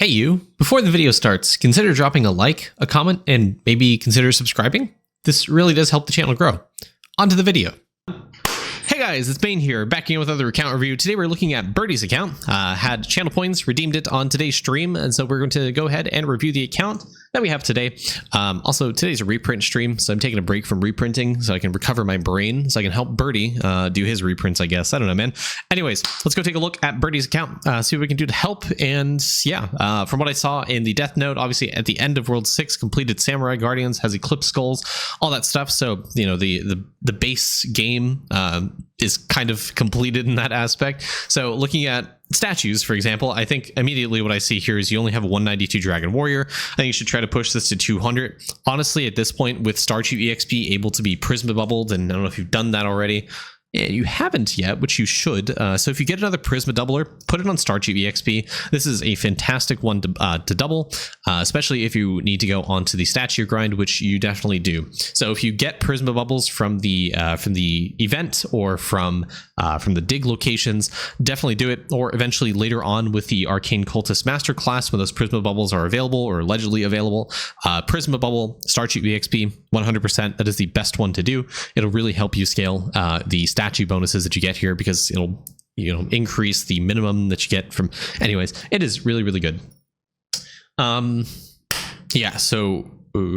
Hey you, before the video starts, consider dropping a like, a comment, and maybe consider subscribing. This really does help the channel grow. On to the video. Hey guys, it's Bane here, back again with another account review. Today we're looking at Berti's account. Had channel points, redeemed it on today's stream, and so we're going to go ahead and review the account that we have today. Also, today's a reprint stream, so I'm taking a break from reprinting so I can recover my brain, so I can help Berti do his reprints, I guess. I don't know, man. Anyways, let's go take a look at Berti's account, see what we can do to help. And yeah, from what I saw in the Death Note, obviously at the end of World 6, completed Samurai Guardians, has Eclipse Skulls, all that stuff. So, you know, the base game is kind of completed in that aspect. So looking at statues, for example, I think immediately what I see here is you only have a 192 Dragon Warrior. I think you should try to push this to 200. Honestly, at this point, with Statue EXP able to be Prisma Bubbled, and I don't know if you've done that already. Yeah, you haven't yet, which you should. So if you get another Prisma Doubler, put it on Statue EXP. This is a fantastic one to double, especially if you need to go onto the statue grind, which you definitely do. So if you get Prisma Bubbles from the event or from the dig locations, definitely do it. Or eventually later on with the Arcane Cultist Masterclass, when those Prisma Bubbles are available or allegedly available, Prisma Bubble, Statue EXP, 100%. That is the best one to do. It'll really help you scale the statue bonuses that you get here, because it'll, you know, increase the minimum that you get from. Anyways, it is really, really good. Yeah, so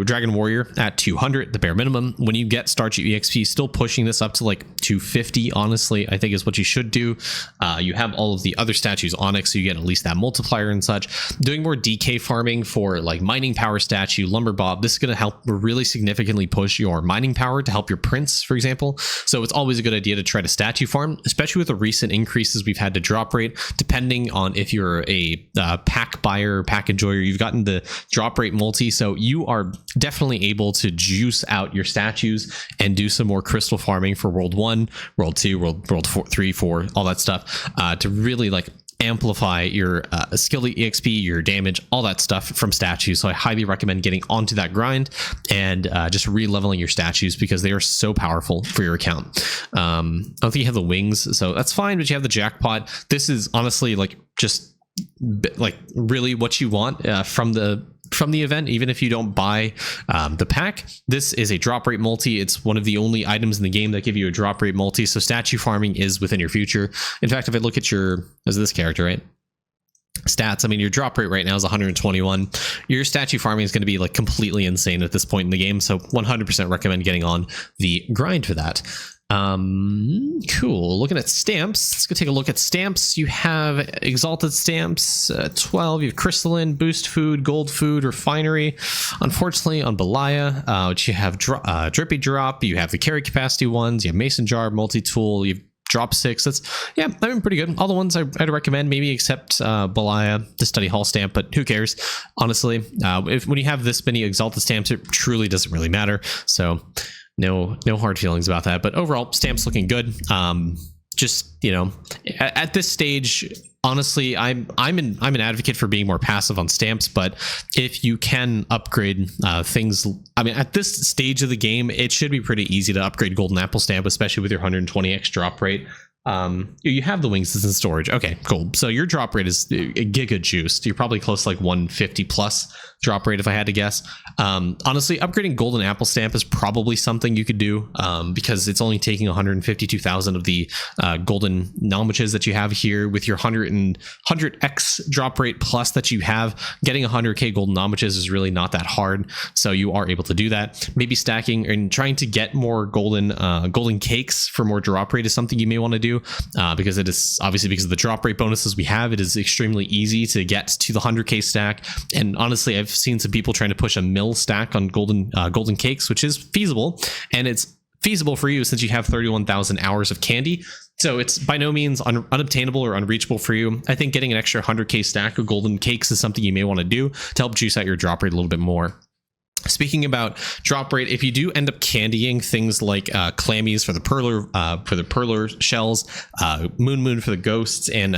Dragon Warrior at 200, the bare minimum. When you get Statue EXP, still pushing this up to like 250, honestly, I think is what you should do. You have all of the other statues on it, so you get at least that multiplier and such. Doing more DK farming for like mining power statue, lumber bob, this is going to help really significantly push your mining power to help your prints, for example. So it's always a good idea to try to statue farm, especially with the recent increases we've had to drop rate. Depending on if you're a pack buyer, pack enjoyer, you've gotten the drop rate multi, so you are definitely able to juice out your statues and do some more crystal farming for World 1, World 2, World 4, 3, 4, all that stuff, to really like amplify your skill EXP, your damage, all that stuff from statues. So I highly recommend getting onto that grind and just re-leveling your statues, because they are so powerful for your account. I don't think you have the wings, so that's fine, but you have the jackpot. This is honestly like just like really what you want from the event, even if you don't buy the pack. This is a drop rate multi. It's one of the only items in the game that give you a drop rate multi, so statue farming is within your future. In fact, if I look at your, as this character, right, stats, I mean, your drop rate right now is 121. Your statue farming is going to be like completely insane at this point in the game, so 100% recommend getting on the grind for that. Cool. Looking at stamps, let's go take a look at stamps. You have exalted stamps, 12. You have crystalline, boost food, gold food, refinery. Unfortunately, on Belaya, which you have drippy drop. You have the carry capacity ones. You have mason jar, multi-tool. You have drop 6. That's, yeah, I mean, pretty good. All the ones I'd recommend, maybe except Belaya, the study hall stamp, but who cares, honestly. When you have this many exalted stamps, it truly doesn't really matter. So no hard feelings about that. But overall, stamps looking good. Just, you know, at this stage, honestly, I'm an advocate for being more passive on stamps, but if you can upgrade things, I mean, at this stage of the game, it should be pretty easy to upgrade Golden Apple stamp, especially with your 120x drop rate. You have the wings in storage. Okay, cool. So your drop rate is giga juiced. You're probably close to like 150 plus drop rate if I had to guess. Honestly, upgrading Golden Apple stamp is probably something you could do, because it's only taking 152,000 of the golden nomaches that you have here with your 100x drop rate plus that you have. Getting 100k golden nomaches is really not that hard, so you are able to do that. Maybe stacking and trying to get more golden cakes for more drop rate is something you may want to do, because it is obviously, because of the drop rate bonuses we have, it is extremely easy to get to the 100k stack. And honestly, I've seen some people trying to push a mill stack on golden cakes, which is feasible, and it's feasible for you since you have 31,000 hours of candy. So it's by no means unobtainable or unreachable for you. I think getting an extra 100k stack of golden cakes is something you may want to do to help juice out your drop rate a little bit more. Speaking about drop rate, if you do end up candying things like clammies for the perler shells, moon for the ghosts, and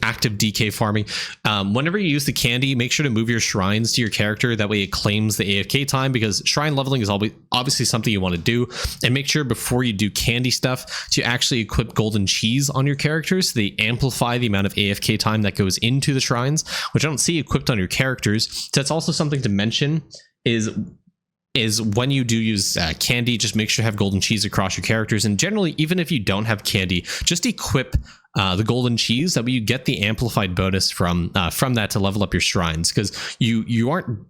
active DK farming, whenever you use the candy, make sure to move your shrines to your character. That way it claims the AFK time, because shrine leveling is obviously something you want to do. And make sure before you do candy stuff to actually equip golden cheese on your characters, so they amplify the amount of AFK time that goes into the shrines, which I don't see equipped on your characters. So that's also something to mention. Is when you do use candy, just make sure to have golden cheese across your characters. And generally, even if you don't have candy, just equip the golden cheese. That way you get the amplified bonus from that to level up your shrines, because you aren't,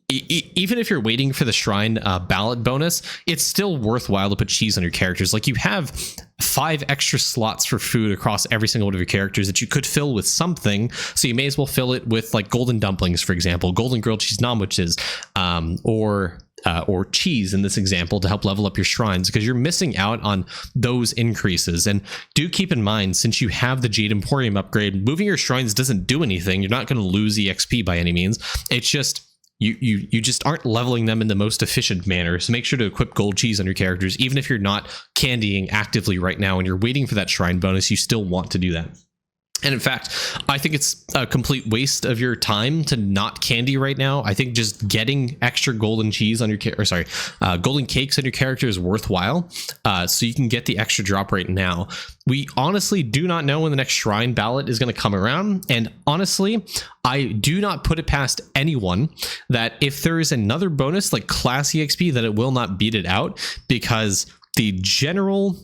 even if you're waiting for the shrine ballot bonus, it's still worthwhile to put cheese on your characters. Like, you have 5 extra slots for food across every single one of your characters that you could fill with something, so you may as well fill it with like golden dumplings, for example, golden grilled cheese sandwiches, or cheese in this example, to help level up your shrines, because you're missing out on those increases. And do keep in mind, since you have the Jade Emporium upgrade, moving your shrines doesn't do anything. You're not going to lose EXP by any means. It's just you just aren't leveling them in the most efficient manner. So make sure to equip gold cheese on your characters. Even if you're not candying actively right now and you're waiting for that shrine bonus, you still want to do that. And in fact, I think it's a complete waste of your time to not candy right now. I think just getting extra golden cheese on your golden cakes on your character is worthwhile, so you can get the extra drop rate now. We honestly do not know when the next shrine ballot is going to come around, and honestly, I do not put it past anyone that if there is another bonus like class EXP, that it will not beat it out, because the general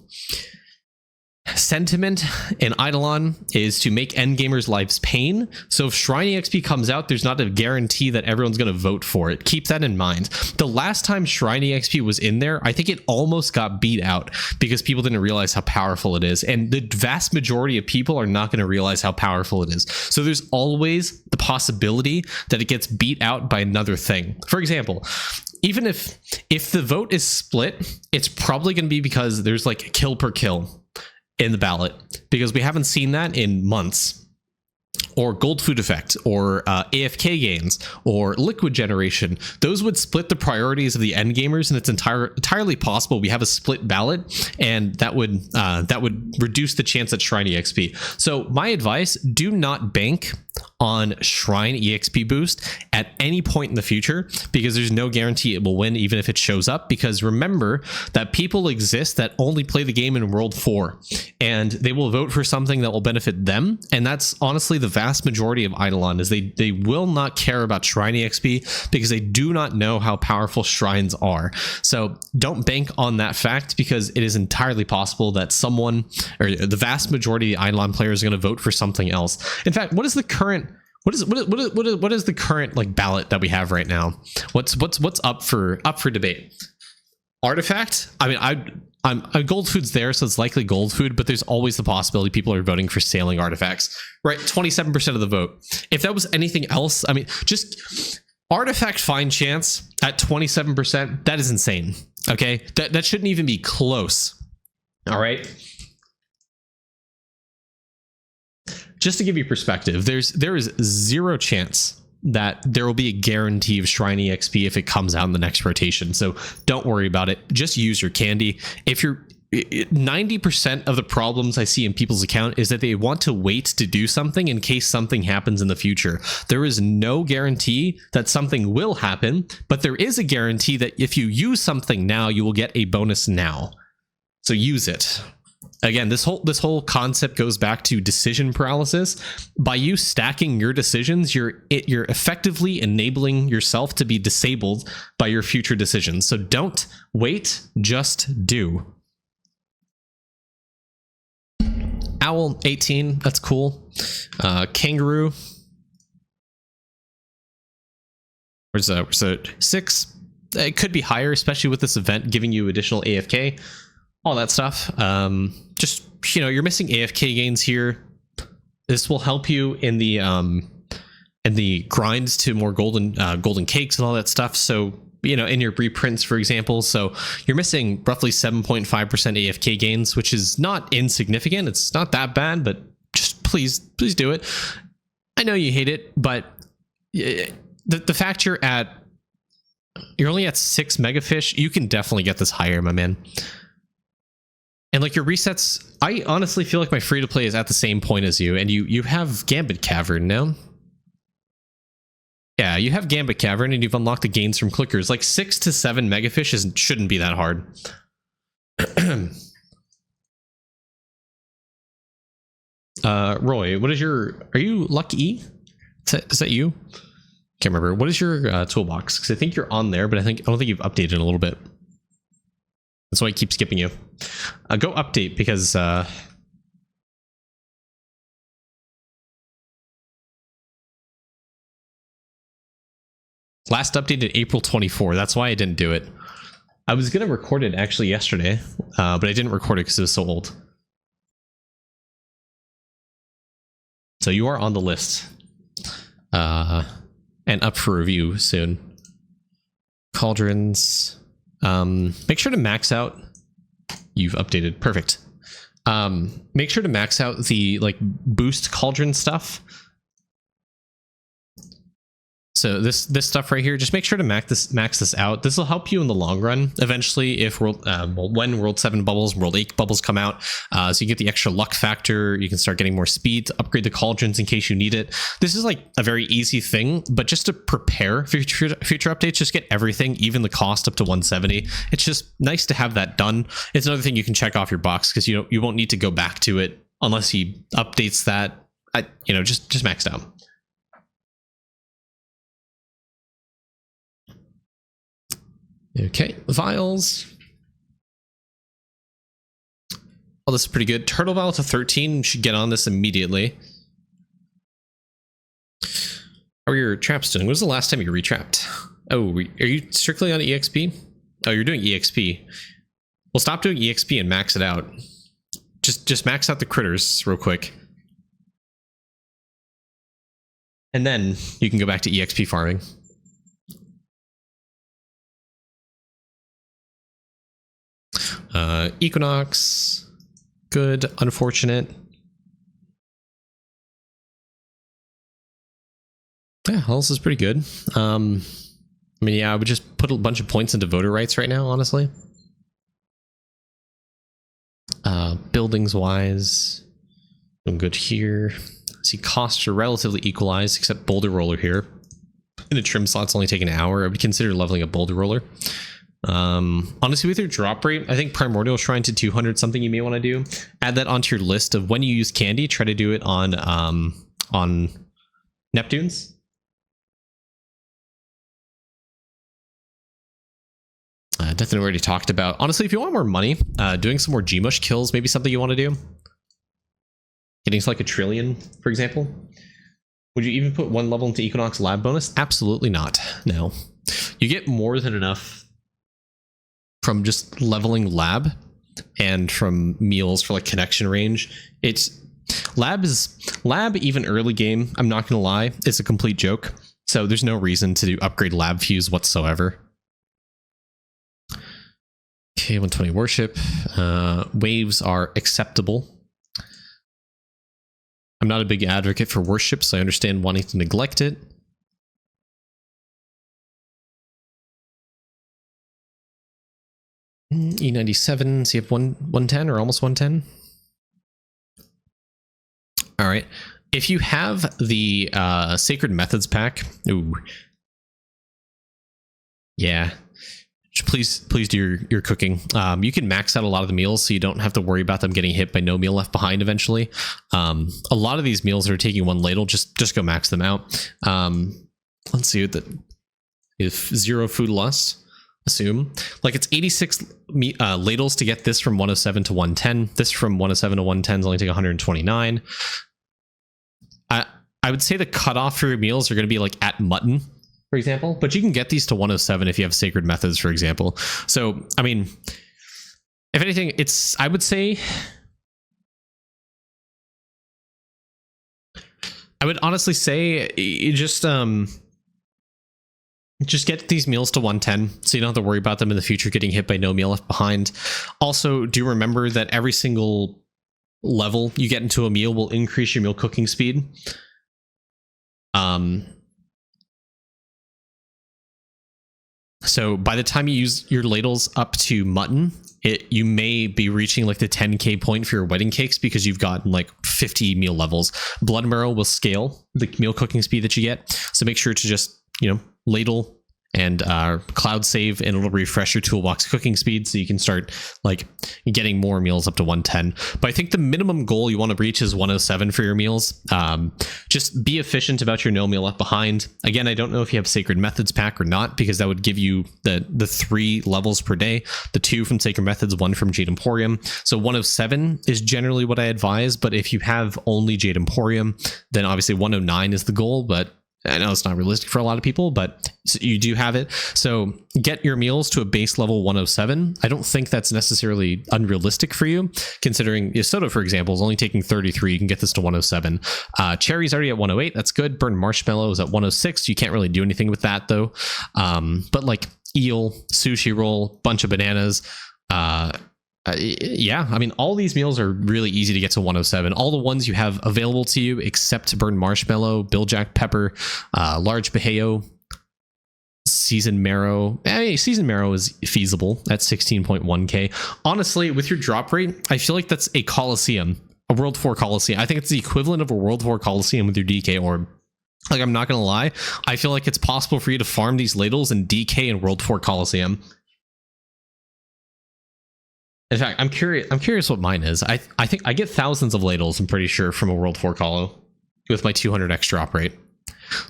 sentiment in Idleon is to make endgamers' lives pain. So if Shrine EXP comes out, there's not a guarantee that everyone's going to vote for it. Keep that in mind. The last time Shrine EXP was in there, I think it almost got beat out because people didn't realize how powerful it is. And the vast majority of people are not going to realize how powerful it is. So there's always the possibility that it gets beat out by another thing. For example, even if the vote is split, it's probably going to be because there's like kill per kill in the ballot, because we haven't seen that in months. Or gold food effect, or AFK gains, or liquid generation. Those would split the priorities of the end gamers, and it's entirely possible we have a split ballot, and that would reduce the chance at Shrine EXP. So my advice: do not bank on Shrine EXP boost at any point in the future, because there's no guarantee it will win, even if it shows up. Because remember that people exist that only play the game in World 4, and they will vote for something that will benefit them, and that's honestly the vast majority of Idleon. Is they will not care about Shrine EXP because they do not know how powerful shrines are. So don't bank on that fact, because it is entirely possible that someone, or the vast majority of the Idleon players, are going to vote for something else. In fact, what is the current like ballot that we have right now? What's up for debate? Artifact? I mean, I'm gold food's there, so it's likely gold food, but there's always the possibility people are voting for sailing artifacts, right? 27% of the vote. If that was anything else, I mean, just artifact find chance at 27%, that is insane. Okay, that shouldn't even be close. All right. Just to give you perspective, there is zero chance that there will be a guarantee of Shrine EXP if it comes out in the next rotation. So don't worry about it. Just use your candy. If you're 90% of the problems I see in people's account is that they want to wait to do something in case something happens in the future. There is no guarantee that something will happen, but there is a guarantee that if you use something now, you will get a bonus now. So use it. Again, this whole concept goes back to decision paralysis. By you stacking your decisions, you're effectively enabling yourself to be disabled by your future decisions. So don't wait, just do. Owl 18, that's cool. Kangaroo. Where's 6? It could be higher, especially with this event giving you additional AFK. All that stuff. Just, you're missing AFK gains here. This will help you in the grinds to more golden cakes and all that stuff. So, in your reprints, for example. So you're missing roughly 7.5% AFK gains, which is not insignificant. It's not that bad, but just please do it. I know you hate it, but the fact you're at You're only at 6 megafish. You can definitely get this higher, my man. And like your resets, I honestly feel like my free to play is at the same point as you, and you have Gambit Cavern now. Yeah, you have Gambit Cavern, and you've unlocked the gains from clickers. Like 6 to 7 megafish shouldn't be that hard. Roy, what is your? Are you Lucky? Is that you? Can't remember. What is your toolbox? Because I think you're on there, but I don't think you've updated in a little bit. That's why I keep skipping you. Go update because last updated April 24. That's why I didn't do it. I was gonna record it actually yesterday, but I didn't record it because it was so old. So you are on the list, and up for review soon. Cauldrons. Make sure to max out. You've updated. Perfect. Make sure to max out the like boost cauldron stuff. So this stuff right here, just make sure to max this out. This will help you in the long run. Eventually, if when World 7 bubbles, World 8 bubbles come out, so you get the extra luck factor. You can start getting more speed to upgrade the cauldrons in case you need it. This is like a very easy thing, but just to prepare for future updates, just get everything, even the cost up to 170. It's just nice to have that done. It's another thing you can check off your box because you won't need to go back to it unless he updates that. Just max out. Okay, vials. Oh, this is pretty good. Turtle vial to 13. Should get on this immediately. How are your traps doing? When was the last time you retrapped? Oh, are you strictly on EXP? Oh, you're doing EXP. Well, stop doing EXP and max it out. Just max out the critters real quick. And then you can go back to EXP farming. Equinox, good, unfortunate. Yeah, Hulls is pretty good. I mean, yeah, I would just put a bunch of points into voter rights right now, honestly. Buildings wise, doing good here. See, costs are relatively equalized, except Boulder Roller here. And the trim slot's only take an hour. I would consider leveling a Boulder Roller. Honestly, with your drop rate, I think Primordial Shrine to 200 something you may want to do. Add that onto your list of when you use candy. Try to do it on Neptunes. Definitely already talked about. Honestly, if you want more money, doing some more Gmush kills, maybe something you want to do. Getting to like a trillion, for example. Would you even put one level into Equinox Lab bonus? Absolutely not. No. You get more than enough from just leveling Lab and from meals for like connection range. It's Lab even early game, I'm not gonna lie, it's a complete joke. So there's no reason to do upgrade Lab fuse whatsoever. Okay, 120 worship. Waves are acceptable. I'm not a big advocate for worship, so I understand wanting to neglect it. E97, so you have 110 or almost 110. All right. If you have the Sacred Methods pack, ooh, yeah, please do your cooking. You can max out a lot of the meals, so you don't have to worry about them getting hit by no meal left behind eventually. A lot of these meals that are taking one ladle, just go max them out. Let's see what if 0 food lust. Assume like it's 86 ladles to get this from 107 to 110. This from 107 to 110 is only take 129. I would say the cutoff for your meals are going to be like at mutton, for example, but you can get these to 107 if you have Sacred Methods, for example. So I mean, if anything, I would say I would honestly say you just get these meals to 110 so you don't have to worry about them in the future getting hit by no meal left behind. Also, do remember that every single level you get into a meal will increase your meal cooking speed. So So by the time you use your ladles up to mutton, you may be reaching like the 10k point for your wedding cakes because you've gotten like 50 meal levels. Blood marrow will scale the meal cooking speed that you get. So make sure to just, ladle and cloud save, and it'll refresh your toolbox cooking speed so you can start like getting more meals up to 110. But I think the minimum goal you want to reach is 107 for your meals. Just be efficient about your no meal left behind. Again, I don't know if you have Sacred Methods pack or not, because that would give you the 3 levels per day, the 2 from Sacred Methods, 1 from Jade Emporium. So 107 is generally what I advise, but if you have only Jade Emporium, then obviously 109 is the goal. But I know it's not realistic for a lot of people, but you do have it. So get your meals to a base level 107. I don't think that's necessarily unrealistic for you, considering soda, for example, is only taking 33. You can get this to 107. Cherry's already at 108. That's good. Burned marshmallow is at 106. You can't really do anything with that, though. But like eel, sushi roll, bunch of bananas, yeah, I mean, all these meals are really easy to get to 107. All the ones you have available to you, except burned marshmallow, biljack pepper, large baheo, seasoned marrow. Seasoned marrow is feasible at 16.1k. Honestly, with your drop rate, I feel like that's a Coliseum, a World 4 Coliseum. I think it's the equivalent of a World 4 Coliseum with your DK orb. Like, I'm not going to lie. I feel like it's possible for you to farm these ladles in DK and World 4 Coliseum. In fact, I'm curious what mine is. I think I get thousands of ladles, I'm pretty sure, from a World 4 Colo with my 200x drop rate.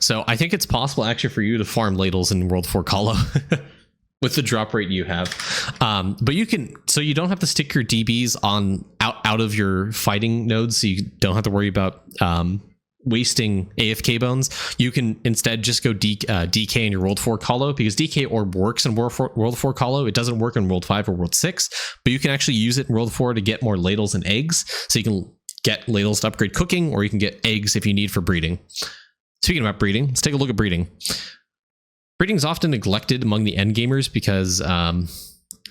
So I think it's possible actually for you to farm ladles in World 4 Colo with the drop rate you have. But you can, so you don't have to stick your DBs on out of your fighting nodes, so you don't have to worry about wasting AFK bones. You can instead just go DK in your World 4 Colo, because DK orb works in World 4 Colo. It doesn't work in World 5 or World 6, but you can actually use it in World 4 to get more ladles and eggs. So you can get ladles to upgrade cooking, or you can get eggs if you need for breeding. Speaking about breeding, let's take a look at breeding. Breeding is often neglected among the end gamers because,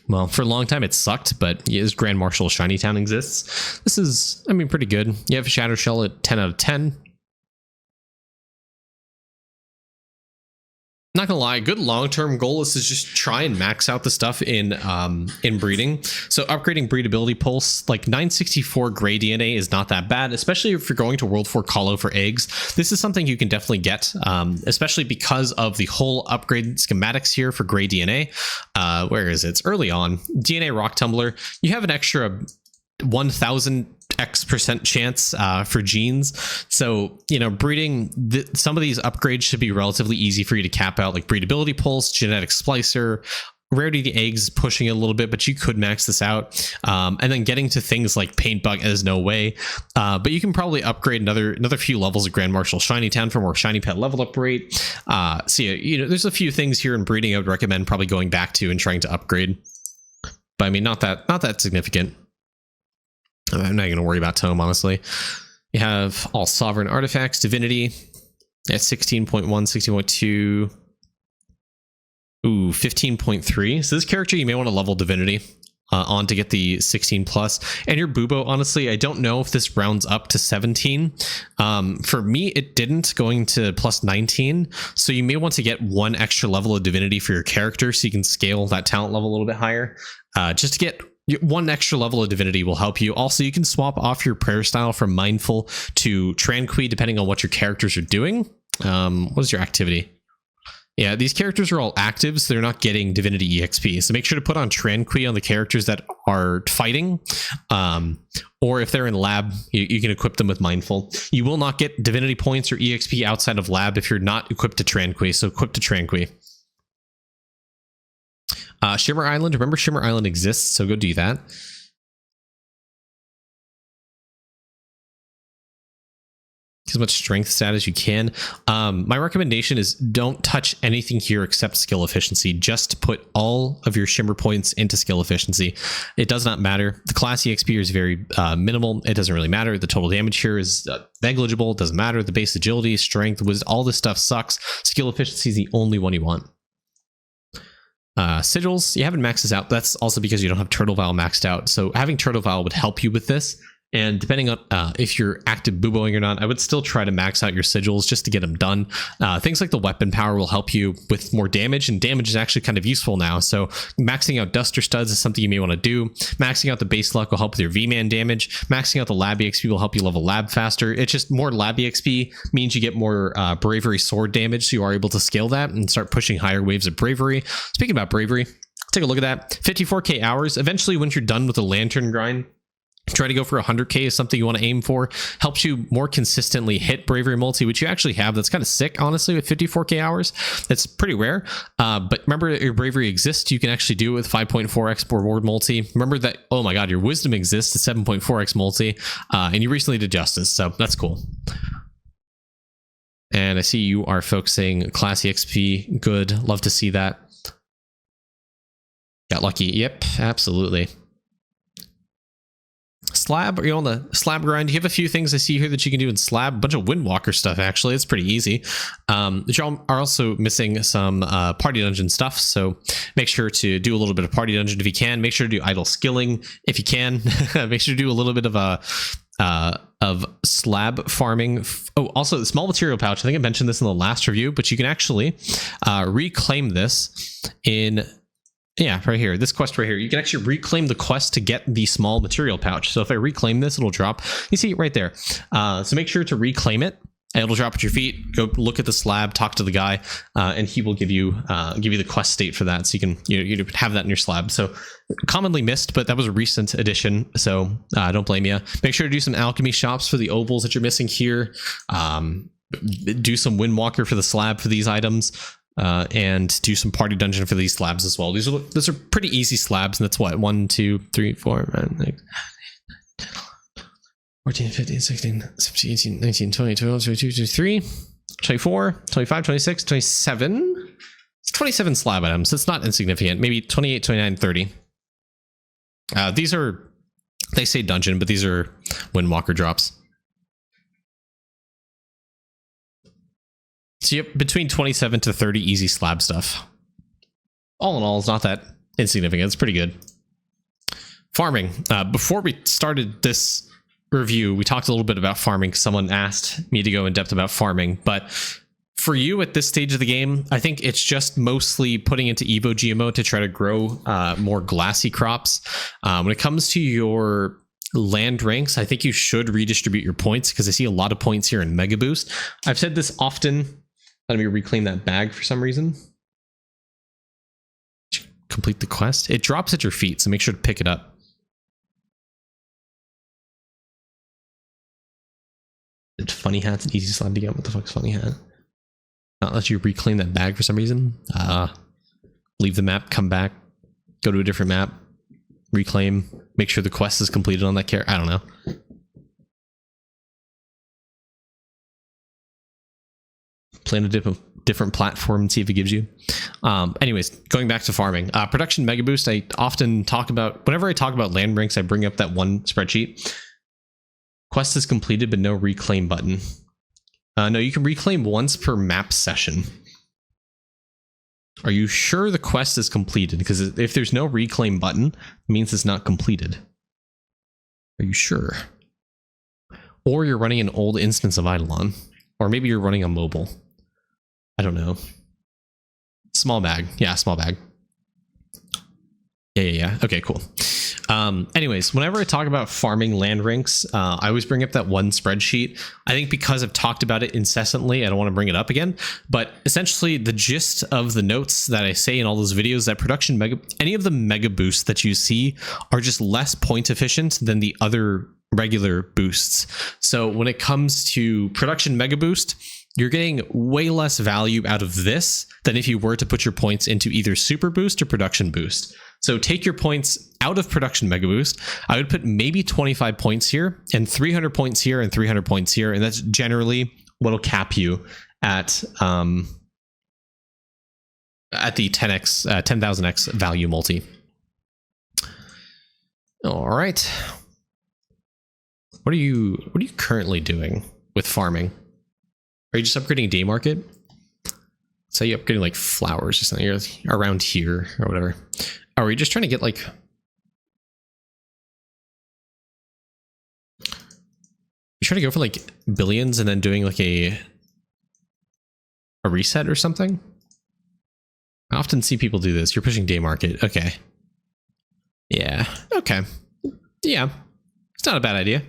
well, for a long time it sucked, but as Grand Marshal Shiny Town exists, this is, I mean, pretty good. You have a Shadow Shell at 10 out of 10. Not gonna lie, a good long-term goal is to just try and max out the stuff in breeding. So upgrading breedability pulse, like 964 gray DNA is not that bad, especially if you're going to World 4 Colo for eggs. This is something you can definitely get, especially because of the whole upgrade schematics here for gray DNA. Where is it? It's early on. DNA Rock Tumbler, you have an extra 1000x% chance for genes. So, breeding, some of these upgrades should be relatively easy for you to cap out, like breedability pulse, genetic splicer. Rarity of the eggs pushing it a little bit, but you could max this out. And then getting to things like paint bug is no way. But you can probably upgrade another few levels of Grand Marshal Shiny Town for more shiny pet level up rate. So there's a few things here in breeding I would recommend probably going back to and trying to upgrade. But I mean, not that significant. I'm not going to worry about Tome, honestly. You have all Sovereign Artifacts, Divinity at 16.1, 16.2. Ooh, 15.3. So this character, you may want to level Divinity on to get the 16 plus. And your Bubo, honestly, I don't know if this rounds up to 17. For me, it didn't, going to plus 19. So you may want to get one extra level of Divinity for your character so you can scale that talent level a little bit higher. Just to get one extra level of Divinity will help you. Also, you can swap off your prayer style from Mindful to Tranquil depending on what your characters are doing. What is your activity? Yeah, these characters are all active, so they're not getting Divinity EXP. So make sure to put on Tranquil on the characters that are fighting. Or if they're in Lab, you can equip them with Mindful. You will not get Divinity points or EXP outside of Lab if you're not equipped to Tranquil. So equip to Tranquil. Shimmer Island, remember Shimmer Island exists, so go do that. As much strength stat as you can. My recommendation is don't touch anything here except skill efficiency. Just put all of your shimmer points into skill efficiency. It does not matter. The class EXP is very minimal. It doesn't really matter. The total damage here is negligible. It doesn't matter. The base agility, strength, all this stuff sucks. Skill efficiency is the only one you want. Sigils, you haven't maxed this out. That's also because you don't have Turtle Vial maxed out. So having Turtle Vial would help you with this. And depending on if you're active booboing or not, I would still try to max out your sigils just to get them done. Things like the weapon power will help you with more damage, and damage is actually kind of useful now. So maxing out Duster Studs is something you may want to do. Maxing out the base luck will help with your V-Man damage. Maxing out the Lab EXP will help you level Lab faster. It's just more Lab EXP means you get more Bravery sword damage, so you are able to scale that and start pushing higher waves of Bravery. Speaking about Bravery, take a look at that. 54k hours. Eventually, once you're done with the Lantern grind, try to go for 100k is something you want to aim for. Helps you more consistently hit Bravery multi, which you actually have. That's kind of sick, honestly, with 54k hours. It's pretty rare. But remember that your Bravery exists. You can actually do it with 5.4x reward multi. Remember that, oh my god, your Wisdom exists at 7.4x multi. And you recently did Justice, so that's cool. And I see you are focusing Classy XP. Good. Love to see that. Got lucky. Yep, absolutely. Slab, are you on the Slab grind? You have a few things I see here that you can do in Slab. A bunch of Windwalker stuff, actually. It's pretty easy. But you are also missing some party dungeon stuff, so make sure to do a little bit of party dungeon if you can. Make sure to do idle skilling if you can. Make sure to do a little bit of slab farming. Oh, also the small material pouch. I think I mentioned this in the last review, but you can actually reclaim this in... Yeah, right here, this quest right here. You can actually reclaim the quest to get the small material pouch. So if I reclaim this, it'll drop. You see it right there. So make sure to reclaim it. And it'll drop at your feet. Go look at the slab, talk to the guy, and he will give you the quest state for that. So you can you have that in your slab. So commonly missed, but that was a recent addition. So don't blame you. Make sure to do some alchemy shops for the ovals that you're missing here. Do some Windwalker for the slab for these items. And do some party dungeon for these slabs as well. Those are pretty easy slabs, and that's what 1, 2, 3, 4, 5, 14, 15, 16, 17, 18, 19, 20, 21, 22, 23, 24, 25, 26, 27. It's 27 slab items. It's not insignificant. Maybe 28, 29, 30. These are, they say dungeon, but these are Windwalker drops. So yep, between 27 to 30 easy slab stuff. All in all, it's not that insignificant. It's pretty good. Farming. Before we started this review, we talked a little bit about farming. Someone asked me to go in depth about farming, but for you at this stage of the game, I think it's just mostly putting into Evo GMO to try to grow more glassy crops. When it comes to your land ranks, I think you should redistribute your points because I see a lot of points here in Mega Boost. I've said this often. Let me reclaim that bag for some reason. Complete the quest. It drops at your feet, so make sure to pick it up. It's funny hat's an easy slab to get. What the fuck's funny hat? Not let you reclaim that bag for some reason. Leave the map, come back, go to a different map, reclaim, make sure the quest is completed on that character. I don't know. Plan a different platform and see if it gives you. Anyways, going back to farming. Production Mega Boost, I often talk about, whenever I talk about land ranks, I bring up that one spreadsheet. Quest is completed, but no reclaim button. No, you can reclaim once per map session. Are you sure the quest is completed? Because if there's no reclaim button, it means it's not completed. Are you sure? Or you're running an old instance of Idleon. Or maybe you're running a mobile. I don't know. Small bag. Yeah, small bag. Yeah. Okay, cool. Anyways, whenever I talk about farming land ranks, I always bring up that one spreadsheet. I think because I've talked about it incessantly, I don't want to bring it up again. But essentially, the gist of the notes that I say in all those videos, that production any of the mega boosts that you see are just less point efficient than the other regular boosts. So when it comes to production mega boost, you're getting way less value out of this than if you were to put your points into either super boost or production boost. So take your points out of production mega boost. I would put maybe 25 points here and 300 points here and 300 points here. And that's generally what'll cap you at the 10x, 10,000x value multi. All right. What are you currently doing with farming? Are you just upgrading day market? Say you're upgrading like flowers or something. You're around here or whatever. Are we just trying to get like... trying to go for like billions and then doing like a reset or something? I often see people do this. You're pushing day market. Okay. Yeah. Okay. Yeah. It's not a bad idea.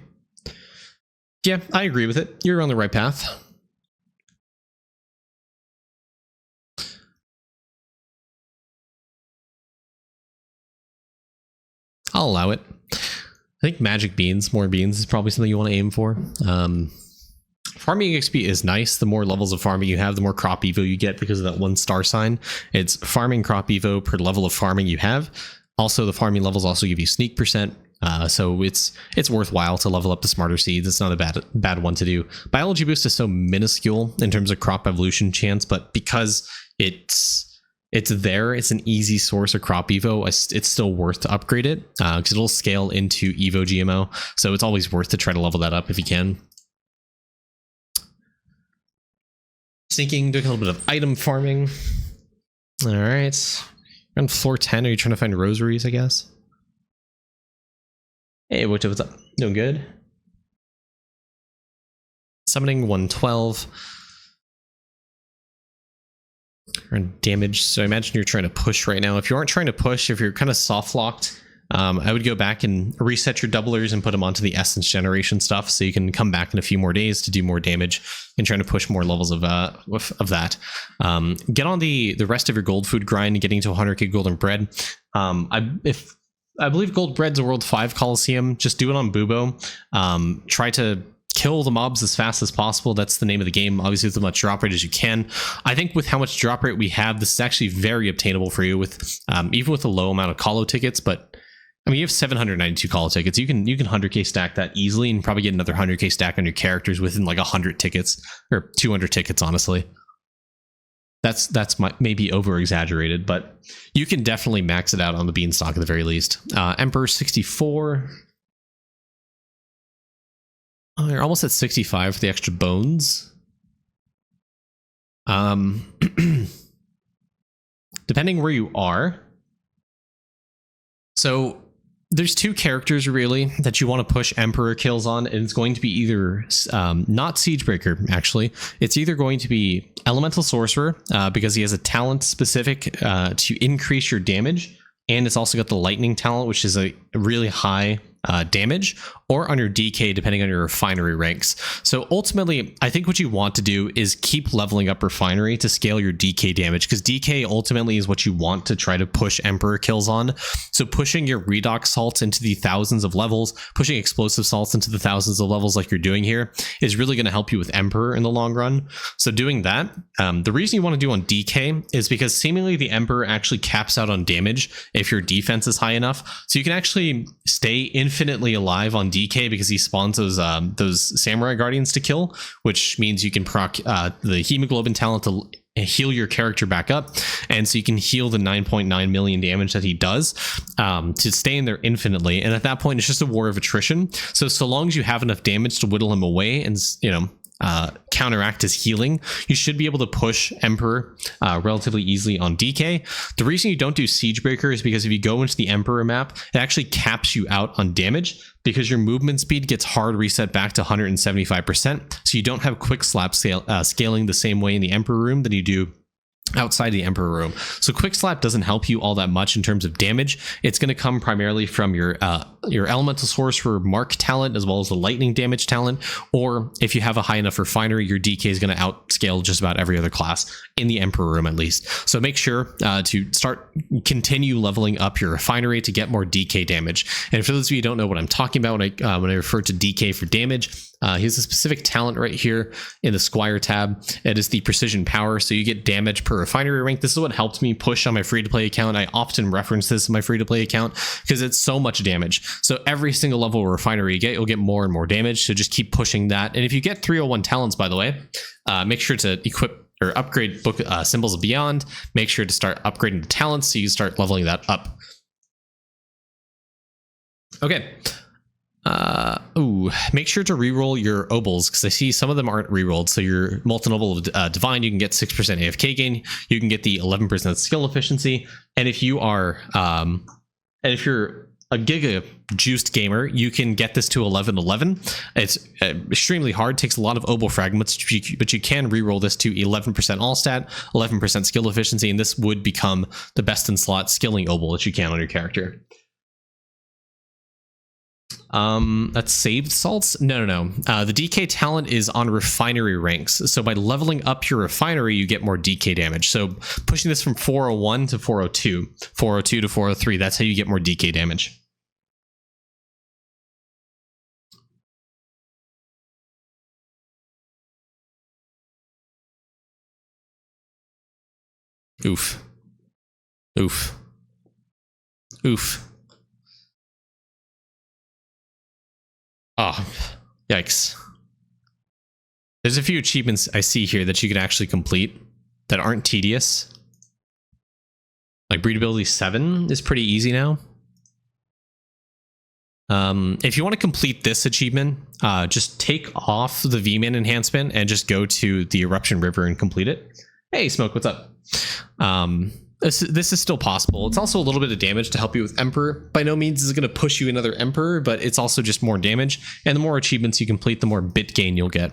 Yeah, I agree with it. You're on the right path. I'll allow it. I think magic beans, more beans is probably something you want to aim for. Farming XP is nice. The more levels of farming you have, the more crop evo you get because of that 1 star sign. It's farming crop evo per level of farming you have. Also, the farming levels also give you sneak percent. So it's worthwhile to level up the smarter seeds. It's not a bad one to do. Biology boost is so minuscule in terms of crop evolution chance, but because it's there, it's an easy source of crop evo. It's still worth to upgrade it because it'll scale into evo GMO. So it's always worth to try to level that up if you can. Sneaking, doing a little bit of item farming. All right. You're on floor 10. Are you trying to find rosaries, I guess? Hey, what's up? Doing good? Summoning 112. And damage. So I imagine you're trying to push right now. If you aren't trying to push, if you're kind of soft locked, I would go back and reset your doublers and put them onto the essence generation stuff, so you can come back in a few more days to do more damage and trying to push more levels of that. Get on the rest of your gold food grind, getting to 100k golden bread. I believe gold bread's a world 5 Coliseum. Just do it on Bubo. Try to kill the mobs as fast as possible. That's the name of the game. Obviously, with as much drop rate as you can. I think with how much drop rate we have, this is actually very obtainable for you with even with a low amount of colo tickets. But I mean, you have 792 colo tickets. You can 100k stack that easily and probably get another 100k stack on your characters within like 100 tickets or 200 tickets. Honestly, that's maybe over exaggerated, but you can definitely max it out on the beanstalk at the very least. Emperor 64. Oh, you're almost at 65 for the extra bones. Depending where you are. So there's 2 characters really that you want to push Emperor kills on, and it's going to be either not Siegebreaker, actually. It's either going to be Elemental Sorcerer because he has a talent specific to increase your damage, and it's also got the Lightning talent, which is a really high damage, or on your DK depending on your refinery ranks. So ultimately, I think what you want to do is keep leveling up refinery to scale your DK damage, because DK ultimately is what you want to try to push Emperor kills on. So pushing your redox salts into the thousands of levels, pushing explosive salts into the thousands of levels like you're doing here is really going to help you with Emperor in the long run. So doing that, the reason you want to do on DK is because seemingly the Emperor actually caps out on damage if your defense is high enough. So you can actually stay infinitely alive on DK because he spawns those Samurai Guardians to kill, which means you can proc the hemoglobin talent to heal your character back up, and so you can heal the 9.9 million damage that he does to stay in there infinitely. And at that point, it's just a war of attrition. So long as you have enough damage to whittle him away and counteract his healing, you should be able to push Emperor relatively easily on DK. The reason you don't do Siegebreaker is because if you go into the Emperor map, it actually caps you out on damage because your movement speed gets hard reset back to 175%. So you don't have quick slap scaling the same way in the Emperor room that you do outside the Emperor room. So quick slap doesn't help you all that much in terms of damage. It's going to come primarily from your elemental sorcerer mark talent as well as the lightning damage talent, or if you have a high enough refinery, your DK is going to outscale just about every other class in the Emperor room at least. So make sure to continue leveling up your refinery to get more DK damage. And for those of you who don't know what I'm talking about when I refer to DK for damage, he has a specific talent right here in the Squire tab. It is the precision power, so you get damage per refinery rank. This is what helped me push on my free-to-play account. I often reference this in my free-to-play account because it's so much damage. So every single level of refinery you get, you'll get more and more damage. So just keep pushing that. And if you get 301 talents, by the way, make sure to equip or upgrade book Symbols of Beyond. Make sure to start upgrading the talents so you start leveling that up. Okay. Make sure to reroll your obols because I see some of them aren't rerolled. So your Molten Obol of Divine, you can get 6% AFK gain. You can get the 11% skill efficiency. And if you are, and if you're a giga juiced gamer, you can get this to 1111. It's extremely hard, takes a lot of obol fragments, but you can reroll this to 11% all stat, 11% skill efficiency, and this would become the best in slot skilling obol that you can on your character. That's saved salts. No. The DK talent is on refinery ranks. So by leveling up your refinery, you get more DK damage. So pushing this from 401 to 402, 402 to 403, that's how you get more DK damage. Oof. Oof. Oof. Oh, yikes. There's a few achievements I see here that you can actually complete that aren't tedious. Like breedability 7 is pretty easy now. If you want to complete this achievement, just take off the V-Man enhancement and just go to the Eruption River and complete it. Hey, Smoke, what's up? This is still possible. It's also a little bit of damage to help you with Emperor. By no means is it going to push you another Emperor, but it's also just more damage. And the more achievements you complete, the more bit gain you'll get.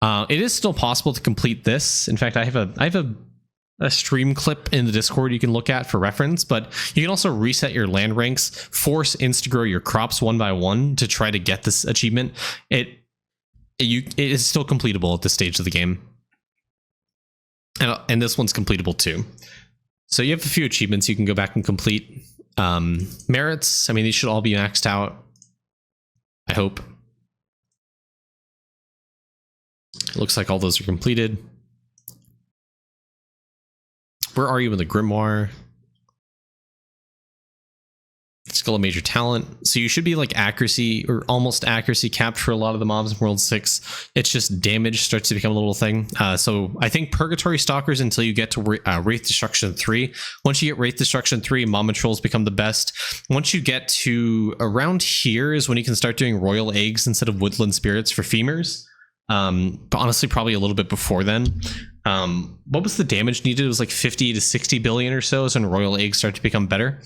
It is still possible to complete this. In fact, I have a stream clip in the Discord you can look at for reference, but you can also reset your land ranks, force insta-grow your crops one by one to try to get this achievement. It is still completable at this stage of the game. And this one's completable too. So you have a few achievements you can go back and complete. Merits, I mean, these should all be maxed out, I hope. It looks like all those are completed. Where are you in the Grimoire? Skill of major talent. So you should be like accuracy or almost accuracy capped for a lot of the mobs in World 6. It's just damage starts to become a little thing. So I think Purgatory Stalkers until you get to Wraith Destruction 3. Once you get Wraith Destruction 3, Mama Trolls become the best. Once you get to around here is when you can start doing Royal Eggs instead of Woodland Spirits for femurs. But honestly, probably a little bit before then. What was the damage needed? It was like 50 to 60 billion or so, when Royal Eggs start to become better.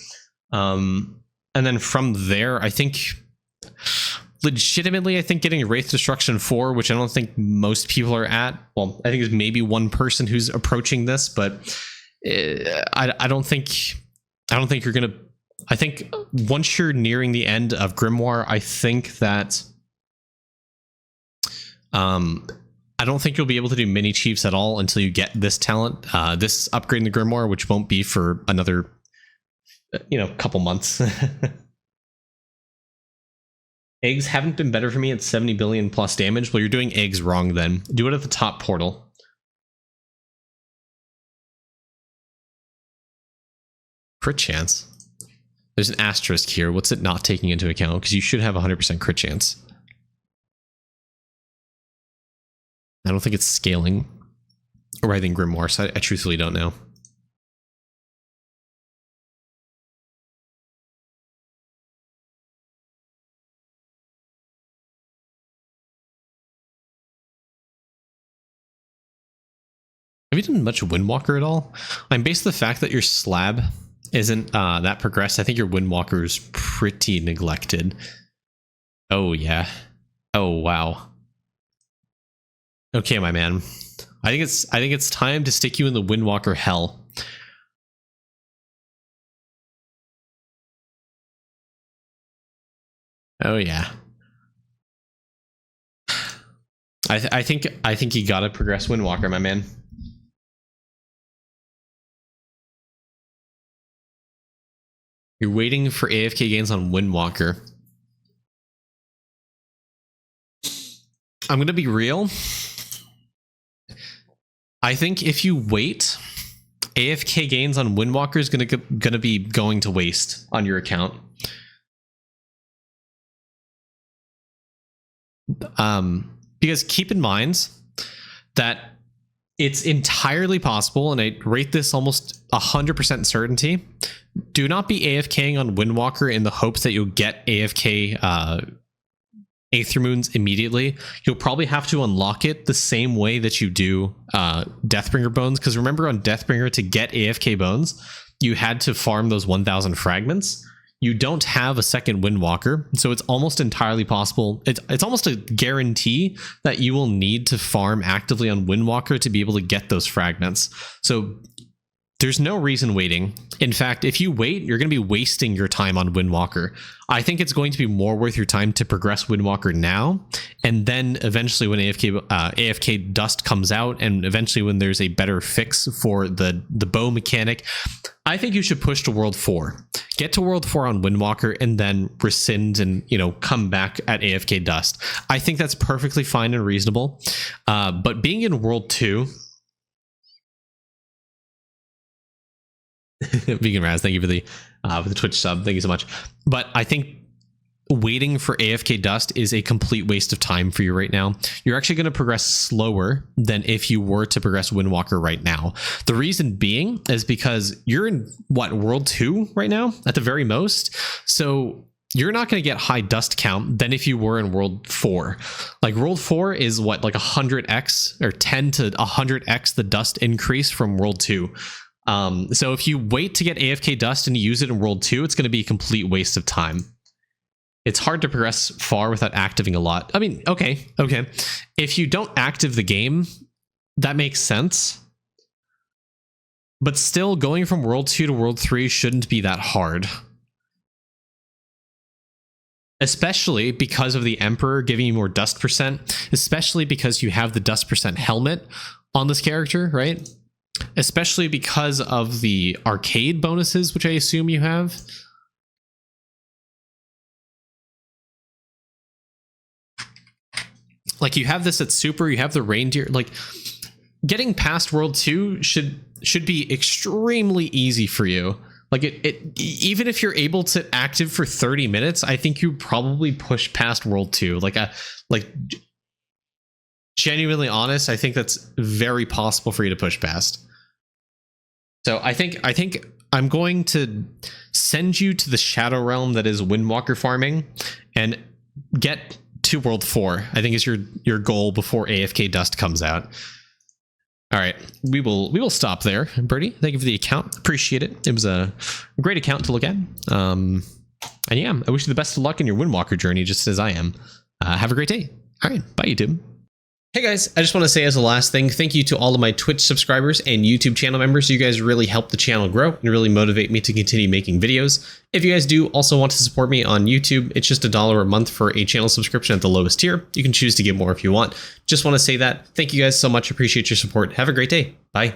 And then from there, I think legitimately, I think getting Wraith Destruction 4, which I don't think most people are at. Well, I think there's maybe one person who's approaching this, but I don't think you're gonna. I think once you're nearing the end of Grimoire, I think that I don't think you'll be able to do mini chiefs at all until you get this talent, this upgrade in the Grimoire, which won't be for another, couple months. Eggs haven't been better for me at 70 billion plus damage. Well, you're doing eggs wrong then. Do it at the top portal. Crit chance. There's an asterisk here. What's it not taking into account? Because you should have 100% crit chance. I don't think it's scaling. Or I think Grimoire, so I truthfully don't know. Have you done much Windwalker at all? I'm based on the fact that your slab isn't that progressed. I think your Windwalker is pretty neglected. Oh yeah. Oh wow. Okay, my man. I think it's time to stick you in the Windwalker hell. Oh yeah. I think you gotta progress Windwalker, my man. You're waiting for AFK gains on Windwalker. I'm gonna be real. I think if you wait, AFK gains on Windwalker is gonna be going to waste on your account. Because keep in mind that it's entirely possible, and I rate this almost 100% certainty. Do not be AFKing on Windwalker in the hopes that you'll get AFK Aether Moons immediately. You'll probably have to unlock it the same way that you do Deathbringer Bones, because remember on Deathbringer, to get AFK Bones, you had to farm those 1,000 fragments. you don't have a second Windwalker, so it's almost entirely possible. It's almost a guarantee that you will need to farm actively on Windwalker to be able to get those fragments. So there's no reason waiting. In fact, if you wait, you're going to be wasting your time on Windwalker. I think it's going to be more worth your time to progress Windwalker now, and then eventually when AFK Dust comes out, and eventually when there's a better fix for the bow mechanic, I think you should push to World 4. Get to World 4 on Windwalker, and then rescind and, you know, come back at AFK Dust. I think that's perfectly fine and reasonable. But being in World 2... Vegan Raz, thank you for the Twitch sub. Thank you so much. But I think waiting for AFK Dust is a complete waste of time for you right now. You're actually going to progress slower than if you were to progress Windwalker right now. The reason being is because you're in, what, World 2 right now at the very most? So you're not going to get high dust count than if you were in World 4. Like World 4 is what, like 100x or 10 to 100x the dust increase from World 2. So if you wait to get AFK Dust and use it in World 2, it's going to be a complete waste of time. It's hard to progress far without activating a lot. I mean, okay. If you don't active the game, that makes sense. But still, going from World 2 to World 3 shouldn't be that hard. Especially because of the Emperor giving you more dust percent. Especially because you have the dust percent helmet on this character, right? Especially because of the arcade bonuses, which I assume you have. Like, you have this at Super, you have the reindeer. Like, getting past World 2 should be extremely easy for you. Like, even if you're able to active for 30 minutes, I think you probably push past World 2. Genuinely honest, I think that's very possible for you to push past. So I think I'm going to send you to the Shadow Realm that is Windwalker farming and get to World 4. I think is your goal before AFK Dust comes out. All right, we will stop there. Berti, thank you for the account. Appreciate it. It was a great account to look at. And yeah, I wish you the best of luck in your Windwalker journey, just as I am. Have a great day. All right, bye YouTube. Hey guys, I just want to say as a last thing, thank you to all of my Twitch subscribers and YouTube channel members. You guys really help the channel grow and really motivate me to continue making videos. If you guys do also want to support me on YouTube, it's just $1 a month for a channel subscription at the lowest tier. You can choose to give more if you want. Just want to say that. Thank you guys so much. Appreciate your support. Have a great day. Bye.